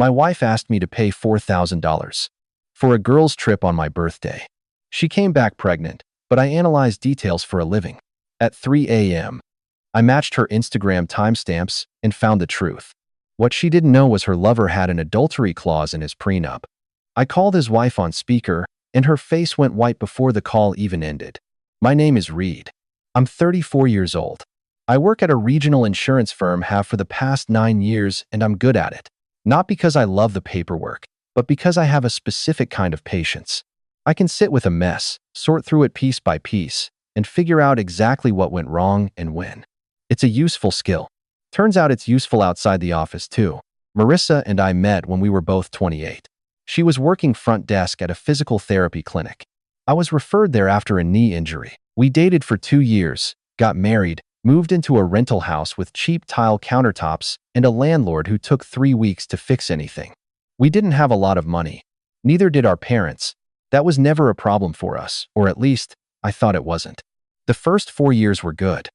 My wife asked me to pay $4,000 for a girl's trip on my birthday. She came back pregnant, but I analyzed details for a living. At 3 a.m., I matched her Instagram timestamps and found the truth. What she didn't know was her lover had an adultery clause in his prenup. I called his wife on speaker, and her face went white before the call even ended. My name is Reed. I'm 34 years old. I work at a regional insurance firm, have for the past 9 years, and I'm good at it. Not because I love the paperwork, but because I have a specific kind of patience. I can sit with a mess, sort through it piece by piece, and figure out exactly what went wrong and when. It's a useful skill. Turns out it's useful outside the office too. Marissa and I met when we were both 28. She was working front desk at a physical therapy clinic. I was referred there after a knee injury. We dated for 2 years, got married, moved into a rental house with cheap tile countertops and a landlord who took 3 weeks to fix anything. We didn't have a lot of money. Neither did our parents. That was never a problem for us, or at least, I thought it wasn't. The first 4 years were good.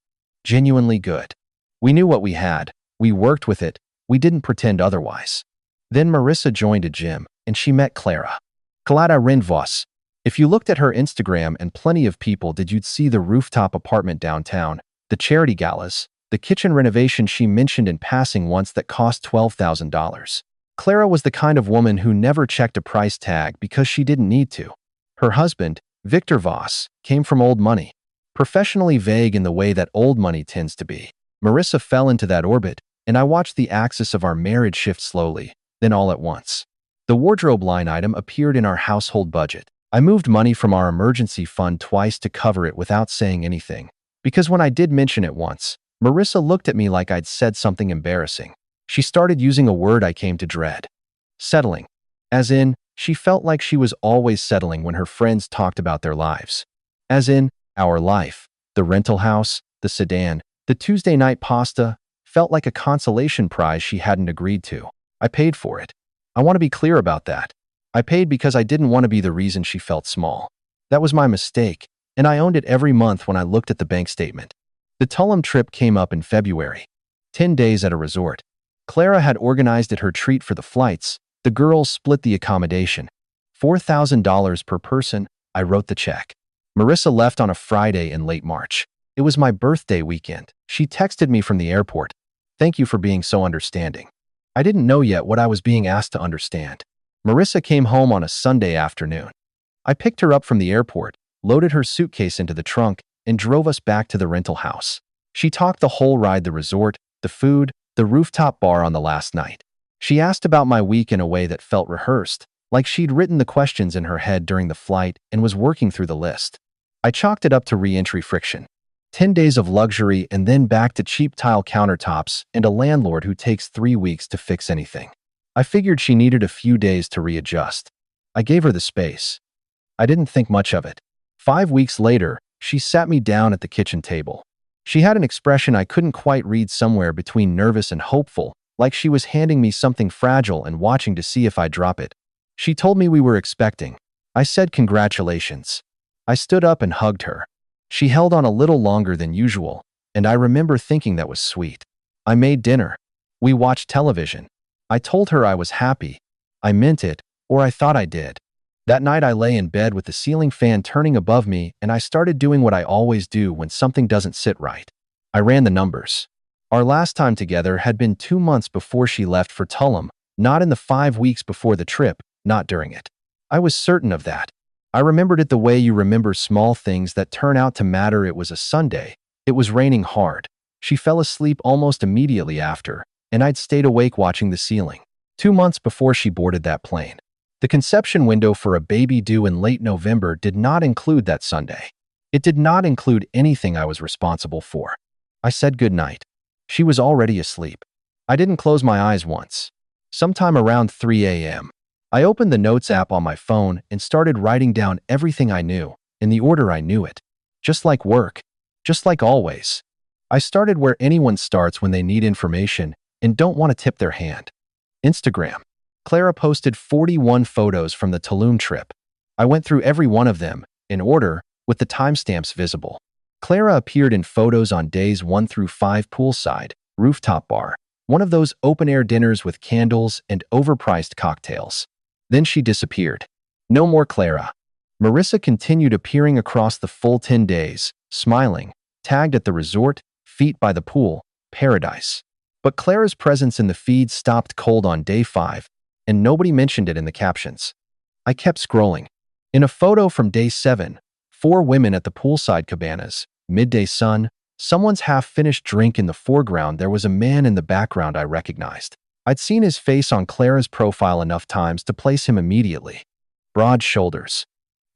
Genuinely good. We knew what we had. We worked with it. We didn't pretend otherwise. Then Marissa joined a gym, and she met Clara. Clara Rindvos. If you looked at her Instagram, and plenty of people did, you'd see the rooftop apartment downtown, the charity galas, the kitchen renovation she mentioned in passing once that cost $12,000. Clara was the kind of woman who never checked a price tag because she didn't need to. Her husband, Victor Voss, came from old money. Professionally vague in the way that old money tends to be. Marissa fell into that orbit, and I watched the axis of our marriage shift slowly, then all at once. The wardrobe line item appeared in our household budget. I moved money from our emergency fund twice to cover it without saying anything, because when I did mention it once, Marissa looked at me like I'd said something embarrassing. She started using a word I came to dread. Settling. As in, she felt like she was always settling when her friends talked about their lives. As in, our life, the rental house, the sedan, the Tuesday night pasta, felt like a consolation prize she hadn't agreed to. I paid for it. I want to be clear about that. I paid because I didn't want to be the reason she felt small. That was my mistake, and I owned it every month when I looked at the bank statement. The Tulum trip came up in February. 10 days at a resort. Clara had organized it her treat for the flights. The girls split the accommodation. $4,000 per person. I wrote the check. Marissa left on a Friday in late March. It was my birthday weekend. She texted me from the airport. Thank you for being so understanding. I didn't know yet what I was being asked to understand. Marissa came home on a Sunday afternoon. I picked her up from the airport, loaded her suitcase into the trunk, and drove us back to the rental house. She talked the whole ride, the resort, the food, the rooftop bar on the last night. She asked about my week in a way that felt rehearsed, like she'd written the questions in her head during the flight and was working through the list. I chalked it up to re-entry friction. 10 days of luxury and then back to cheap tile countertops and a landlord who takes 3 weeks to fix anything. I figured she needed a few days to readjust. I gave her the space. I didn't think much of it. 5 weeks later, she sat me down at the kitchen table. She had an expression I couldn't quite read, somewhere between nervous and hopeful, like she was handing me something fragile and watching to see if I'd drop it. She told me we were expecting. I said congratulations. I stood up and hugged her. She held on a little longer than usual, and I remember thinking that was sweet. I made dinner. We watched television. I told her I was happy. I meant it, or I thought I did. That night I lay in bed with the ceiling fan turning above me, and I started doing what I always do when something doesn't sit right. I ran the numbers. Our last time together had been 2 months before she left for Tulum, not in the 5 weeks before the trip, not during it. I was certain of that. I remembered it the way you remember small things that turn out to matter. It was a Sunday. It was raining hard. She fell asleep almost immediately after, and I'd stayed awake watching the ceiling. 2 months before she boarded that plane. The conception window for a baby due in late November did not include that Sunday. It did not include anything I was responsible for. I said goodnight. She was already asleep. I didn't close my eyes once. Sometime around 3 a.m., I opened the Notes app on my phone and started writing down everything I knew, in the order I knew it. Just like work. Just like always. I started where anyone starts when they need information and don't want to tip their hand. Instagram. Clara posted 41 photos from the Tulum trip. I went through every one of them, in order, with the timestamps visible. Clara appeared in photos on days 1 through 5 poolside, rooftop bar, One of those open-air dinners with candles and overpriced cocktails. Then she disappeared. No more Clara. Marissa continued appearing across the full 10 days, smiling, tagged at the resort, feet by the pool, paradise. But Clara's presence in the feed stopped cold on day 5, and nobody mentioned it in the captions. I kept scrolling. In a photo from day 7, 4 women at the poolside cabanas, midday sun, someone's half-finished drink in the foreground. There was a man in the background I recognized. I'd seen his face on Clara's profile enough times to place him immediately. Broad shoulders.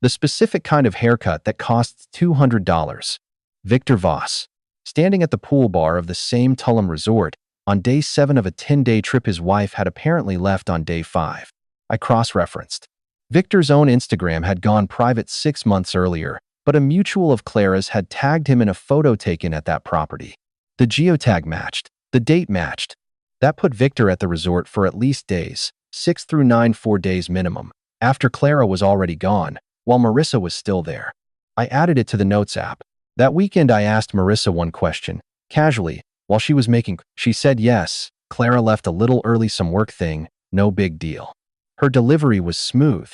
The specific kind of haircut that costs $200. Victor Voss. Standing at the pool bar of the same Tulum resort, on day 7 of a 10-day trip his wife had apparently left on day 5. I cross-referenced. Victor's own Instagram had gone private 6 months earlier, but a mutual of Clara's had tagged him in a photo taken at that property. The geotag matched. The date matched. That put Victor at the resort for at least days, 6 through 9, 4 days minimum, after Clara was already gone, while Marissa was still there. I added it to the Notes app. That weekend I asked Marissa one question, casually, while she was making. She said yes, Clara left a little early, some work thing, no big deal. Her delivery was smooth.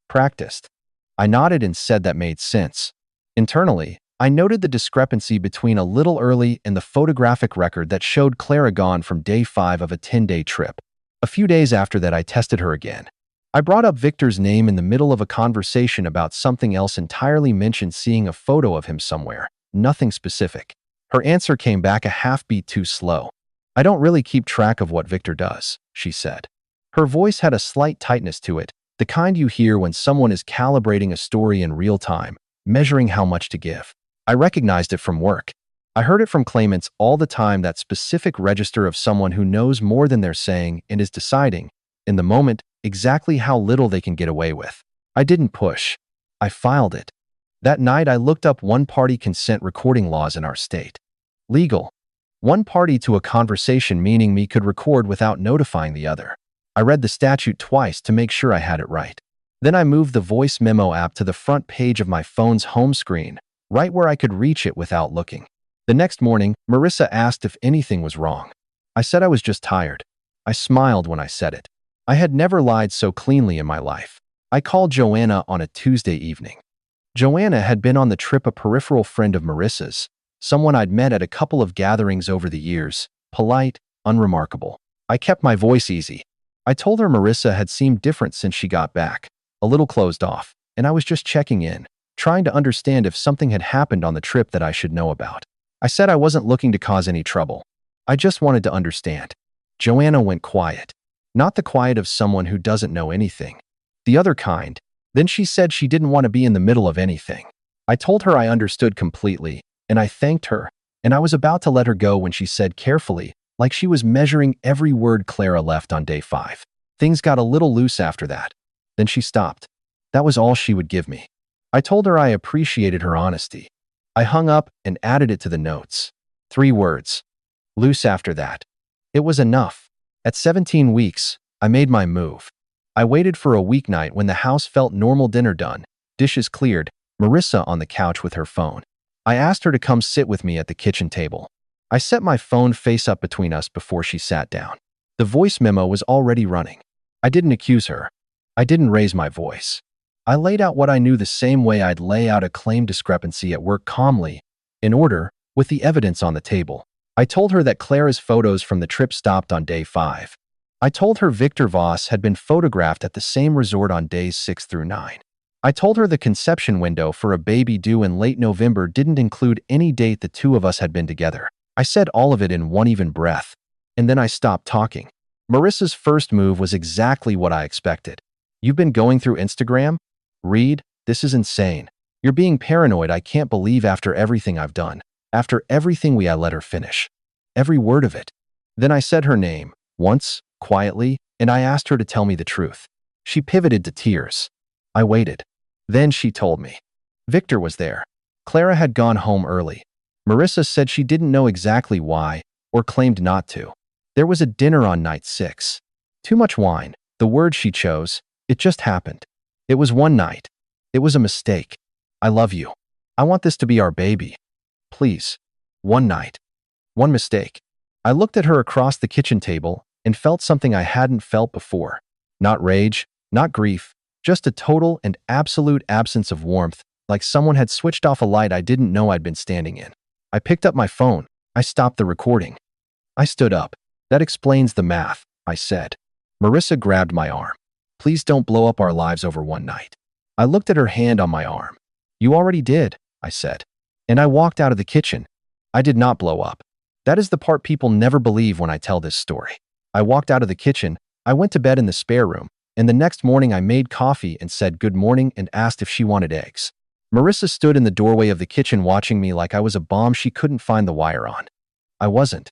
Practiced. I nodded and said that made sense. Internally, I noted the discrepancy between a little early and the photographic record that showed Clara gone from day 5 of a 10-day trip. A few days after that I tested her again. I brought up Victor's name in the middle of a conversation about something else entirely, mentioned seeing a photo of him somewhere, nothing specific. Her answer came back a half-beat too slow. I don't really keep track of what Victor does, she said. Her voice had a slight tightness to it, the kind you hear when someone is calibrating a story in real time, measuring how much to give. I recognized it from work. I heard it from claimants all the time, that specific register of someone who knows more than they're saying and is deciding, in the moment, exactly how little they can get away with. I didn't push. I filed it. That night I looked up one-party consent recording laws in our state. Legal. One party to a conversation, meaning me, could record without notifying the other. I read the statute twice to make sure I had it right. Then I moved the voice memo app to the front page of my phone's home screen, right where I could reach it without looking. The next morning, Marissa asked if anything was wrong. I said I was just tired. I smiled when I said it. I had never lied so cleanly in my life. I called Joanna on a Tuesday evening. Joanna had been on the trip, a peripheral friend of Marissa's, someone I'd met at a couple of gatherings over the years, polite, unremarkable. I kept my voice easy. I told her Marissa had seemed different since she got back, a little closed off, and I was just checking in, trying to understand if something had happened on the trip that I should know about. I said I wasn't looking to cause any trouble. I just wanted to understand. Joanna went quiet. Not the quiet of someone who doesn't know anything. The other kind. Then she said she didn't want to be in the middle of anything. I told her I understood completely, and I thanked her, and I was about to let her go when she said carefully, like she was measuring every word Clara left on day 5. Things got a little loose after that. Then she stopped. That was all she would give me. I told her I appreciated her honesty. I hung up and added it to the notes. 3 words. Loose after that. It was enough. At 17 weeks, I made my move. I waited for a weeknight when the house felt normal, dinner done, dishes cleared, Marissa on the couch with her phone. I asked her to come sit with me at the kitchen table. I set my phone face up between us before she sat down. The voice memo was already running. I didn't accuse her. I didn't raise my voice. I laid out what I knew the same way I'd lay out a claim discrepancy at work, calmly, in order, with the evidence on the table. I told her that Clara's photos from the trip stopped on day 5. I told her Victor Voss had been photographed at the same resort on days 6 through 9. I told her the conception window for a baby due in late November didn't include any date the two of us had been together. I said all of it in one even breath, and then I stopped talking. Marissa's first move was exactly what I expected. You've been going through Instagram? Read, this is insane. You're being paranoid. I can't believe after everything I've done. After everything I let her finish. Every word of it. Then I said her name, once, quietly, and I asked her to tell me the truth. She pivoted to tears. I waited. Then she told me. Victor was there. Clara had gone home early. Marissa said she didn't know exactly why, or claimed not to. There was a dinner on night 6. Too much wine, the word she chose. It just happened. It was one night. It was a mistake. I love you. I want this to be our baby. Please. One night. One mistake. I looked at her across the kitchen table and felt something I hadn't felt before. Not rage, not grief, just a total and absolute absence of warmth, like someone had switched off a light I didn't know I'd been standing in. I picked up my phone. I stopped the recording. I stood up. That explains the math, I said. Marissa grabbed my arm. Please don't blow up our lives over one night. I looked at her hand on my arm. You already did, I said. And I walked out of the kitchen. I did not blow up. That is the part people never believe when I tell this story. I walked out of the kitchen. I went to bed in the spare room, and the next morning I made coffee and said good morning and asked if she wanted eggs. Marissa stood in the doorway of the kitchen watching me like I was a bomb she couldn't find the wire on. I wasn't.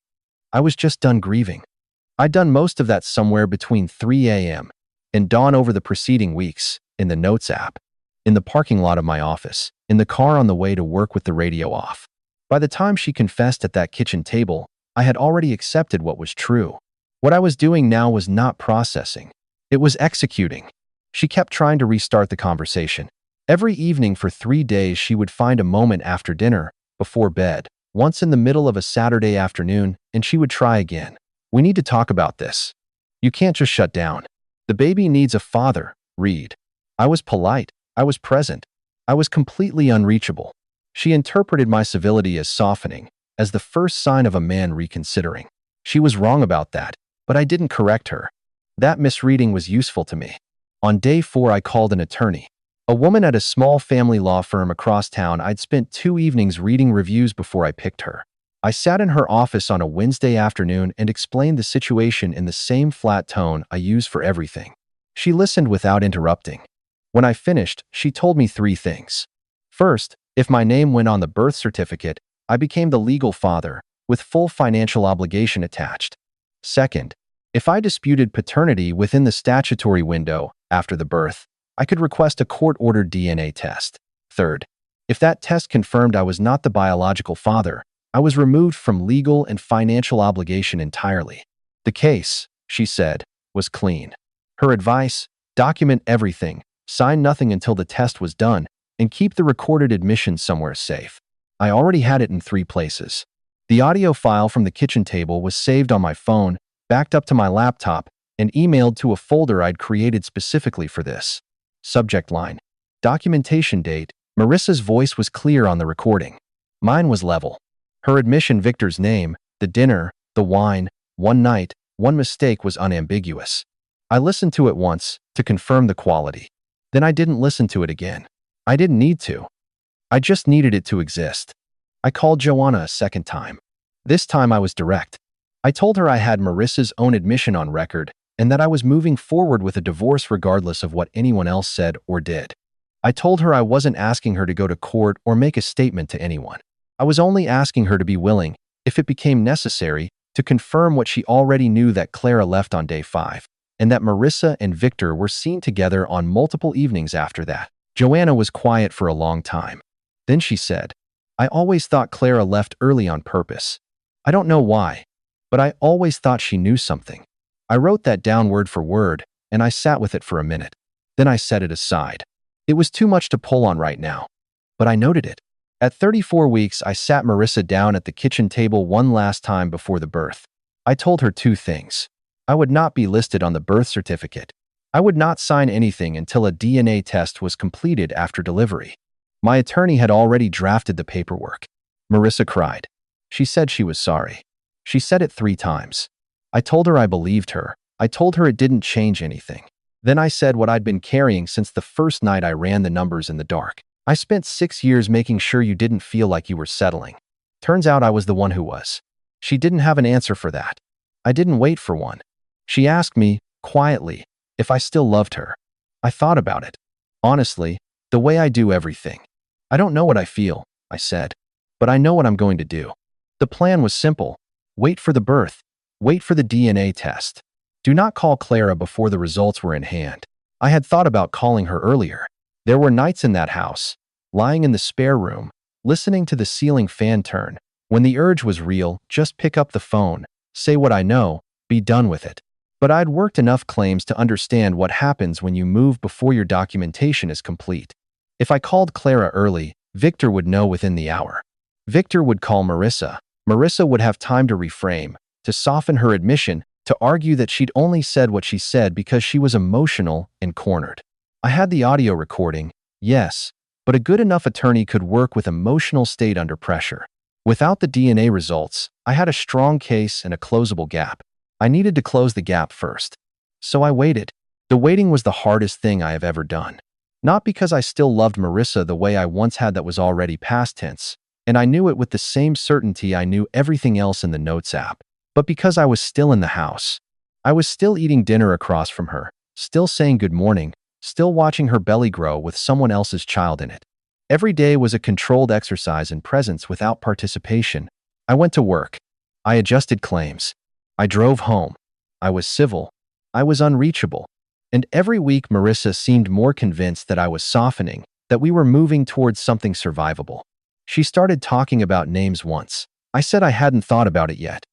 I was just done grieving. I'd done most of that somewhere between 3 a.m. and dawn over the preceding weeks, in the Notes app, in the parking lot of my office, in the car on the way to work with the radio off. By the time she confessed at that kitchen table, I had already accepted what was true. What I was doing now was not processing. It was executing. She kept trying to restart the conversation. Every evening for 3 days she would find a moment after dinner, before bed, once in the middle of a Saturday afternoon, and she would try again. We need to talk about this. You can't just shut down. The baby needs a father, Reed. I was polite. I was present. I was completely unreachable. She interpreted my civility as softening, as the first sign of a man reconsidering. She was wrong about that, but I didn't correct her. That misreading was useful to me. On day 4, I called an attorney. A woman at a small family law firm across town. I'd spent 2 evenings reading reviews before I picked her. I sat in her office on a Wednesday afternoon and explained the situation in the same flat tone I use for everything. She listened without interrupting. When I finished, she told me 3 things. First, if my name went on the birth certificate, I became the legal father, with full financial obligation attached. Second, if I disputed paternity within the statutory window after the birth, I could request a court-ordered DNA test. Third, if that test confirmed I was not the biological father, I was removed from legal and financial obligation entirely. The case, she said, was clean. Her advice: document everything, sign nothing until the test was done, and keep the recorded admission somewhere safe. I already had it in 3 places. The audio file from the kitchen table was saved on my phone, backed up to my laptop, and emailed to a folder I'd created specifically for this. Subject line: documentation date. Marissa's voice was clear on the recording. Mine was level. Her admission: Victor's name, the dinner, the wine, one night, one mistake, was unambiguous. I listened to it once, to confirm the quality. Then I didn't listen to it again. I didn't need to. I just needed it to exist. I called Joanna a second time. This time I was direct. I told her I had Marissa's own admission on record, and that I was moving forward with a divorce regardless of what anyone else said or did. I told her I wasn't asking her to go to court or make a statement to anyone. I was only asking her to be willing, if it became necessary, to confirm what she already knew, that Clara left on day 5, and that Marissa and Victor were seen together on multiple evenings after that. Joanna was quiet for a long time. Then she said, I always thought Clara left early on purpose. I don't know why, but I always thought she knew something. I wrote that down word for word, and I sat with it for a minute. Then I set it aside. It was too much to pull on right now. But I noted it. At 34 weeks, I sat Marissa down at the kitchen table one last time before the birth. I told her 2 things. I would not be listed on the birth certificate. I would not sign anything until a DNA test was completed after delivery. My attorney had already drafted the paperwork. Marissa cried. She said she was sorry. She said it 3 times. I told her I believed her. I told her it didn't change anything. Then I said what I'd been carrying since the first night I ran the numbers in the dark. I spent 6 years making sure you didn't feel like you were settling. Turns out I was the one who was. She didn't have an answer for that. I didn't wait for one. She asked me, quietly, if I still loved her. I thought about it. Honestly, the way I do everything. I don't know what I feel, I said, but I know what I'm going to do. The plan was simple. Wait for the birth. Wait for the DNA test. Do not call Clara before the results were in hand. I had thought about calling her earlier. There were nights in that house, lying in the spare room, listening to the ceiling fan turn. When the urge was real, just pick up the phone, say what I know, be done with it. But I'd worked enough claims to understand what happens when you move before your documentation is complete. If I called Clara early, Victor would know within the hour. Victor would call Marissa. Marissa would have time to reframe, to soften her admission, to argue that she'd only said what she said because she was emotional and cornered. I had the audio recording, yes, but a good enough attorney could work with emotional state under pressure. Without the DNA results, I had a strong case and a closable gap. I needed to close the gap first. So I waited. The waiting was the hardest thing I have ever done. Not because I still loved Marissa the way I once had, that was already past tense, and I knew it with the same certainty I knew everything else in the Notes app, but because I was still in the house. I was still eating dinner across from her, still saying good morning, still watching her belly grow with someone else's child in it. Every day was a controlled exercise in presence without participation. I went to work. I adjusted claims. I drove home. I was civil. I was unreachable. And every week Marissa seemed more convinced that I was softening, that we were moving towards something survivable. She started talking about names once. I said I hadn't thought about it yet.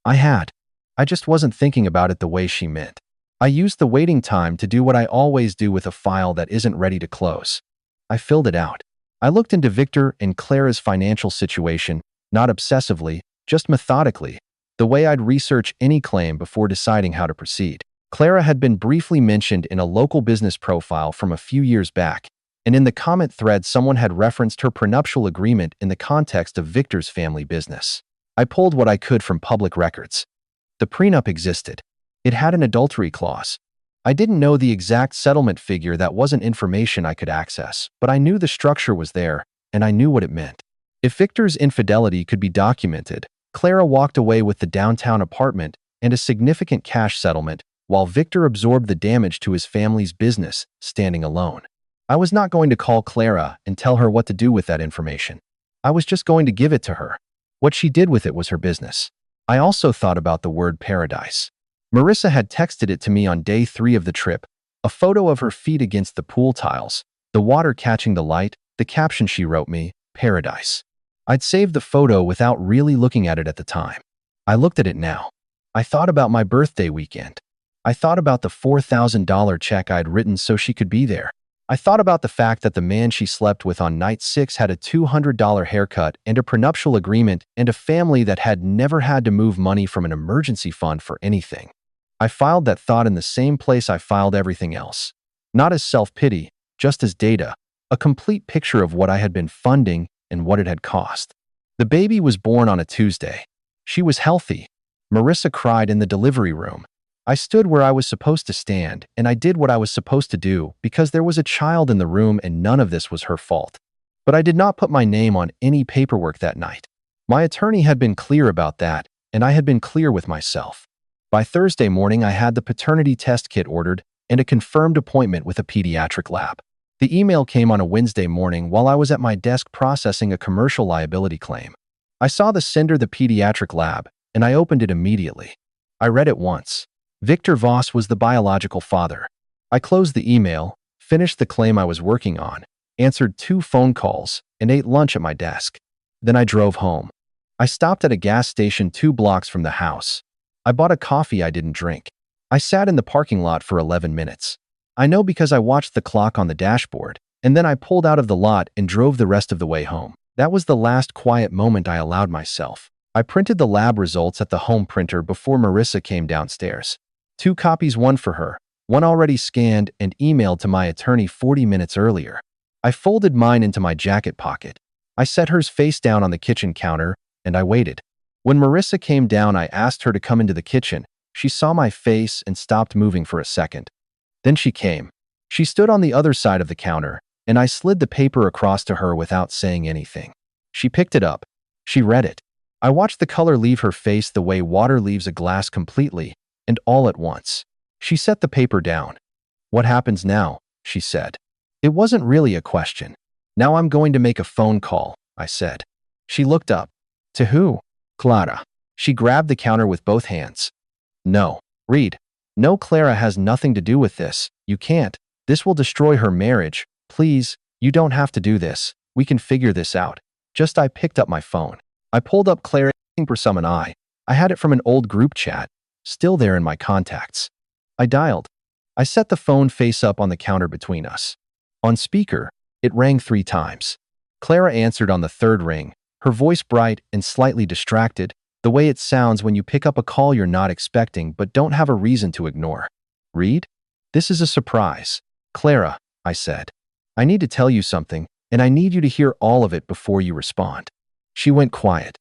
I had. I just wasn't thinking about it the way she meant. I used the waiting time to do what I always do with a file that isn't ready to close. I filled it out. I looked into Victor and Clara's financial situation, not obsessively, just methodically, the way I'd research any claim before deciding how to proceed. Clara had been briefly mentioned in a local business profile from a few years back, and in the comment thread someone had referenced her prenuptial agreement in the context of Victor's family business. I pulled what I could from public records. The prenup existed. It had an adultery clause. I didn't know the exact settlement figure, that wasn't information I could access, but I knew the structure was there, and I knew what it meant. If Victor's infidelity could be documented, Clara walked away with the downtown apartment and a significant cash settlement, while Victor absorbed the damage to his family's business, standing alone. I was not going to call Clara and tell her what to do with that information. I was just going to give it to her. What she did with it was her business. I also thought about the word paradise. Marissa had texted it to me on day 3 of the trip, a photo of her feet against the pool tiles, the water catching the light, the caption she wrote me, paradise. I'd saved the photo without really looking at it at the time. I looked at it now. I thought about my birthday weekend. I thought about the $4,000 check I'd written so she could be there. I thought about the fact that the man she slept with on night 6 had a $200 haircut and a prenuptial agreement and a family that had never had to move money from an emergency fund for anything. I filed that thought in the same place I filed everything else. Not as self-pity, just as data, a complete picture of what I had been funding and what it had cost. The baby was born on a Tuesday. She was healthy. Marissa cried in the delivery room. I stood where I was supposed to stand, and I did what I was supposed to do because there was a child in the room and none of this was her fault. But I did not put my name on any paperwork that night. My attorney had been clear about that, and I had been clear with myself. By Thursday morning, I had the paternity test kit ordered and a confirmed appointment with a pediatric lab. The email came on a Wednesday morning while I was at my desk processing a commercial liability claim. I saw the sender, the pediatric lab, and I opened it immediately. I read it once. Victor Voss was the biological father. I closed the email, finished the claim I was working on, answered 2 phone calls, and ate lunch at my desk. Then I drove home. I stopped at a gas station 2 blocks from the house. I bought a coffee I didn't drink. I sat in the parking lot for 11 minutes. I know because I watched the clock on the dashboard, and then I pulled out of the lot and drove the rest of the way home. That was the last quiet moment I allowed myself. I printed the lab results at the home printer before Marissa came downstairs. 2 copies, one for her, one already scanned and emailed to my attorney 40 minutes earlier. I folded mine into my jacket pocket. I set hers face down on the kitchen counter, and I waited. When Marissa came down, I asked her to come into the kitchen. She saw my face and stopped moving for a second. Then she came. She stood on the other side of the counter, and I slid the paper across to her without saying anything. She picked it up. She read it. I watched the color leave her face the way water leaves a glass completely, and all at once. She set the paper down. "What happens now?" she said. It wasn't really a question. "Now I'm going to make a phone call," I said. She looked up. "To who?" "Clara." She grabbed the counter with both hands. "No. Read. No, Clara has nothing to do with this. You can't. This will destroy her marriage. Please, you don't have to do this. We can figure this out." Just I picked up my phone. I pulled up Clara for some, and I had it from an old group chat, still there in my contacts. I dialed. I set the phone face up on the counter between us. On speaker, it rang 3 times. Clara answered on the 3rd ring, her voice bright and slightly distracted, the The way it sounds when you pick up a call you're not expecting but don't have a reason to ignore. Read? This is a surprise. Clara, I said. I need to tell you something, and I need you to hear all of it before you respond. She went quiet.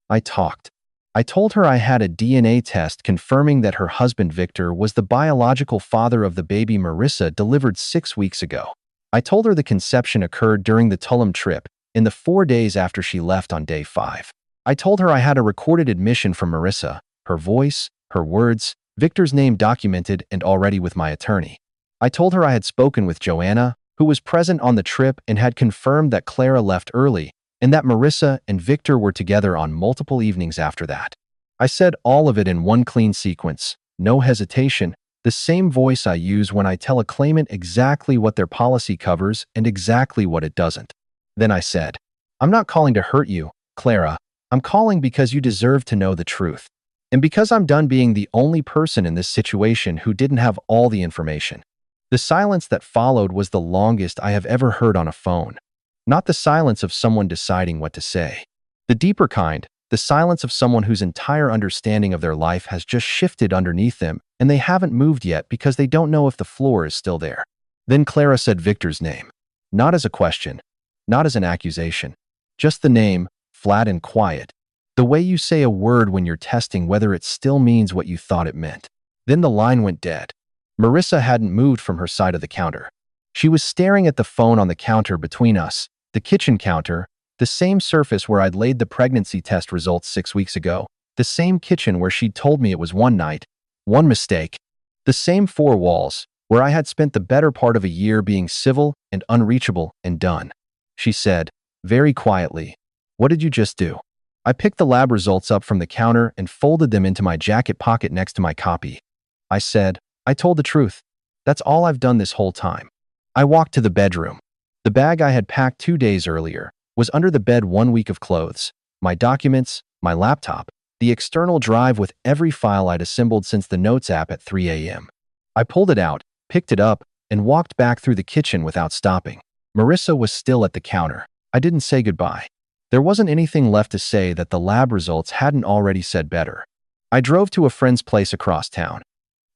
I talked. I told her I had a DNA test confirming that her husband Victor was the biological father of the baby Marissa delivered 6 weeks ago. I told her the conception occurred during the Tulum trip, in the 4 days after she left on day 5. I told her I had a recorded admission from Marissa, her voice, her words, Victor's name documented and already with my attorney. I told her I had spoken with Joanna, who was present on the trip and had confirmed that Clara left early, and that Marissa and Victor were together on multiple evenings after that. I said all of it in one clean sequence, no hesitation, the same voice I use when I tell a claimant exactly what their policy covers and exactly what it doesn't. Then I said, I'm not calling to hurt you, Clara. I'm calling because you deserve to know the truth. And because I'm done being the only person in this situation who didn't have all the information. The silence that followed was the longest I have ever heard on a phone. Not the silence of someone deciding what to say. The deeper kind, the silence of someone whose entire understanding of their life has just shifted underneath them and they haven't moved yet because they don't know if the floor is still there. Then Clara said Victor's name. Not as a question, not as an accusation. Just the name, flat and quiet. The way you say a word when you're testing whether it still means what you thought it meant. Then the line went dead. Marissa hadn't moved from her side of the counter. She was staring at the phone on the counter between us, the kitchen counter, the same surface where I'd laid the pregnancy test results 6 weeks ago, the same kitchen where she'd told me it was one night, one mistake, the same 4 walls where I had spent the better part of a year being civil and unreachable and done. She said, very quietly, "What did you just do?" I picked the lab results up from the counter and folded them into my jacket pocket next to my copy. I said, I told the truth. That's all I've done this whole time. I walked to the bedroom. The bag I had packed 2 days earlier was under the bed, 1 week of clothes, my documents, my laptop, the external drive with every file I'd assembled since the Notes app at 3 a.m. I pulled it out, picked it up, and walked back through the kitchen without stopping. Marissa was still at the counter. I didn't say goodbye. There wasn't anything left to say that the lab results hadn't already said better. I drove to a friend's place across town.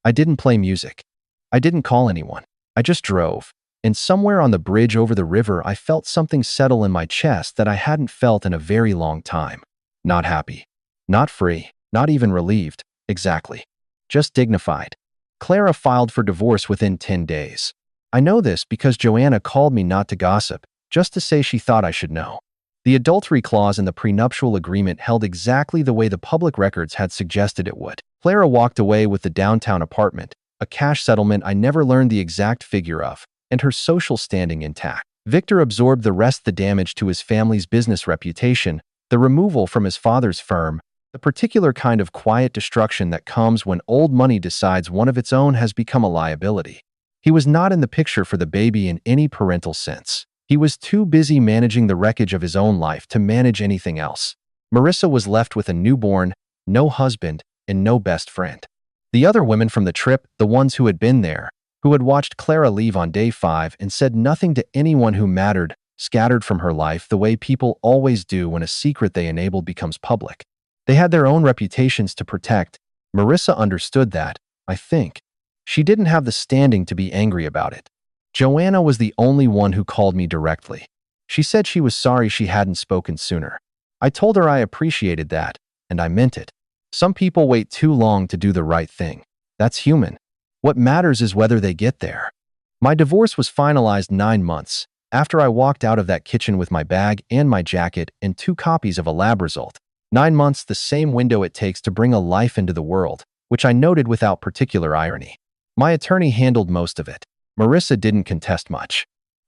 I didn't play music. I didn't call anyone. I just drove. And somewhere on the bridge over the river, I felt something settle in my chest that I hadn't felt in a very long time. Not happy. Not free. Not even relieved. Exactly. Just dignified. Clara filed for divorce within 10 days. I know this because Joanna called me not to gossip, just to say she thought I should know. The adultery clause in the prenuptial agreement held exactly the way the public records had suggested it would. Clara walked away with the downtown apartment, a cash settlement I never learned the exact figure of, and her social standing intact. Victor absorbed the rest, the damage to his family's business reputation, the removal from his father's firm, the particular kind of quiet destruction that comes when old money decides one of its own has become a liability. He was not in the picture for the baby in any parental sense. He was too busy managing the wreckage of his own life to manage anything else. Marissa was left with a newborn, no husband, and no best friend. The other women from the trip, the ones who had been there, who had watched Clara leave on day 5 and said nothing to anyone who mattered, scattered from her life the way people always do when a secret they enabled becomes public. They had their own reputations to protect. Marissa understood that, I think. She didn't have the standing to be angry about it. Joanna was the only one who called me directly. She said she was sorry she hadn't spoken sooner. I told her I appreciated that, and I meant it. Some people wait too long to do the right thing. That's human. What matters is whether they get there. My divorce was finalized 9 months after I walked out of that kitchen with my bag and my jacket and 2 copies of a lab result. 9 months, the same window it takes to bring a life into the world, which I noted without particular irony. My attorney handled most of it. Marissa didn't contest much.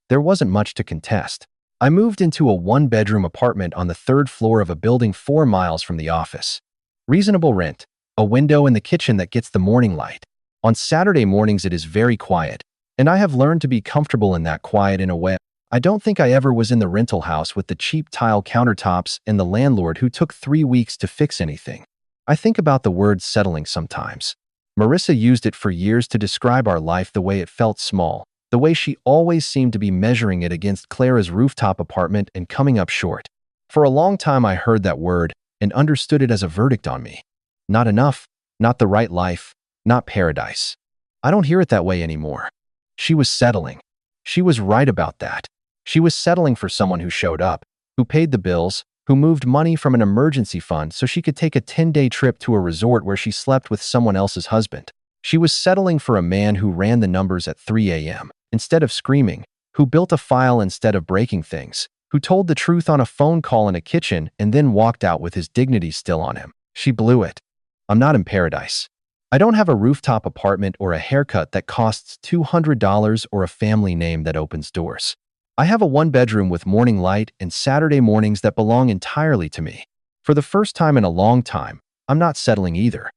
There wasn't much to contest. I moved into a 1-bedroom apartment on the 3rd floor of a building 4 miles from the office. Reasonable rent, a window in the kitchen that gets the morning light. On Saturday mornings it is very quiet, and I have learned to be comfortable in that quiet in a way. I don't think I ever was in the rental house with the cheap tile countertops and the landlord who took 3 weeks to fix anything. I think about the word settling sometimes. Marissa used it for years to describe our life, the way it felt small, the way she always seemed to be measuring it against Clara's rooftop apartment and coming up short. For a long time I heard that word, and understood it as a verdict on me. Not enough, not the right life, not paradise. I don't hear it that way anymore. She was settling. She was right about that. She was settling for someone who showed up, who paid the bills, who moved money from an emergency fund so she could take a 10-day trip to a resort where she slept with someone else's husband. She was settling for a man who ran the numbers at 3 a.m. instead of screaming, who built a file instead of breaking things, who told the truth on a phone call in a kitchen and then walked out with his dignity still on him. She blew it. I'm not in paradise. I don't have a rooftop apartment or a haircut that costs $200 or a family name that opens doors. I have a one-bedroom with morning light and Saturday mornings that belong entirely to me. For the first time in a long time, I'm not settling either.